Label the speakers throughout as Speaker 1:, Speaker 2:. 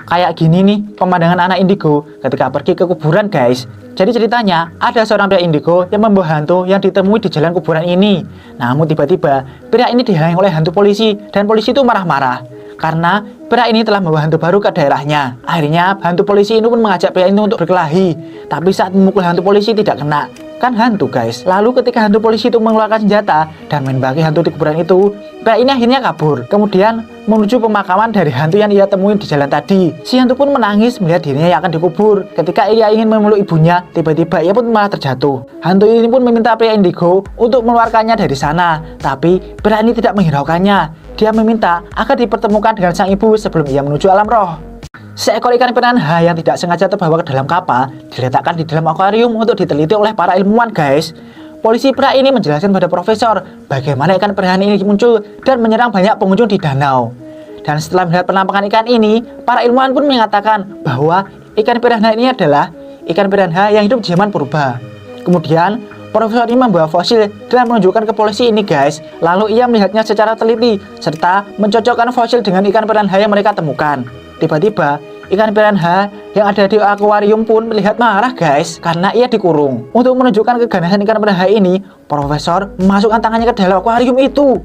Speaker 1: Kayak gini nih pemandangan anak indigo ketika pergi ke kuburan guys. Jadi ceritanya ada seorang pria indigo yang membawa hantu yang ditemui di jalan kuburan ini. Namun tiba-tiba pria ini dihalangi oleh hantu polisi dan polisi itu marah-marah karena pria ini telah membawa hantu baru ke daerahnya. Akhirnya hantu polisi ini pun mengajak pria ini untuk berkelahi. Tapi saat memukul hantu polisi tidak kena. Kan hantu guys. Lalu ketika hantu polisi itu mengeluarkan senjata dan menembaki hantu di kuburan itu, pria ini akhirnya kabur. Kemudian menuju pemakaman dari hantu yang ia temui di jalan tadi. Si hantu pun menangis melihat dirinya yang akan dikubur. Ketika ia ingin memeluk ibunya, tiba-tiba ia pun malah terjatuh. Hantu ini pun meminta pria indigo untuk mengeluarkannya dari sana. Tapi pria ini tidak menghiraukannya. Dia meminta agar dipertemukan dengan sang ibu sebelum ia menuju alam roh. Seekor ikan piranha yang tidak sengaja terbawa ke dalam kapal diletakkan di dalam akuarium untuk diteliti oleh para ilmuwan guys. Polisi pria ini menjelaskan pada profesor bagaimana ikan piranha ini muncul dan menyerang banyak pengunjung di danau. Dan setelah melihat penampakan ikan ini, para ilmuwan pun mengatakan bahwa ikan piranha ini adalah ikan piranha yang hidup di zaman purba. Kemudian profesor ini membawa fosil dan menunjukkan ke polisi ini guys. Lalu ia melihatnya secara teliti serta mencocokkan fosil dengan ikan piranha yang mereka temukan. Tiba-tiba ikan piranha yang ada di akuarium pun melihat marah guys karena ia dikurung. Untuk menunjukkan keganasan ikan piranha ini, profesor memasukkan tangannya ke dalam akuarium itu.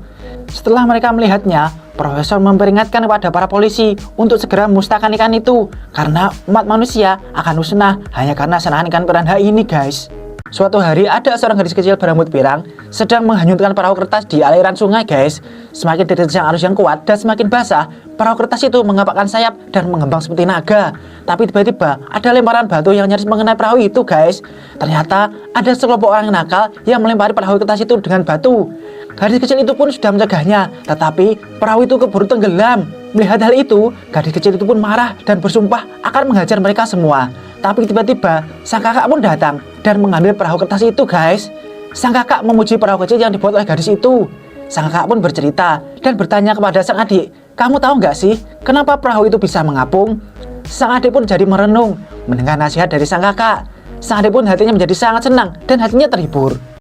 Speaker 1: Setelah mereka melihatnya, profesor memperingatkan kepada para polisi untuk segera memusnahkan ikan itu karena umat manusia akan musnah hanya karena serangan ikan piranha ini guys. Suatu hari ada seorang gadis kecil berambut pirang sedang menghanyutkan perahu kertas di aliran sungai guys. Semakin diterjang arus yang kuat dan semakin basah, perahu kertas itu mengepakkan sayap dan mengembang seperti naga. Tapi tiba-tiba ada lemparan batu yang nyaris mengenai perahu itu guys. Ternyata ada sekelompok orang nakal yang melempari perahu kertas itu dengan batu. Gadis kecil itu pun sudah mencegahnya, tetapi perahu itu keburu tenggelam. Melihat hal itu, gadis kecil itu pun marah dan bersumpah akan menghajar mereka semua. Tapi tiba-tiba sang kakak pun datang dan mengambil perahu kertas itu guys. Sang kakak memuji perahu kecil yang dibuat oleh gadis itu. Sang kakak pun bercerita dan bertanya kepada sang adik, "Kamu tahu nggak sih kenapa perahu itu bisa mengapung?" Sang adik pun jadi merenung mendengar nasihat dari sang kakak. Sang adik pun hatinya menjadi sangat senang dan hatinya terhibur.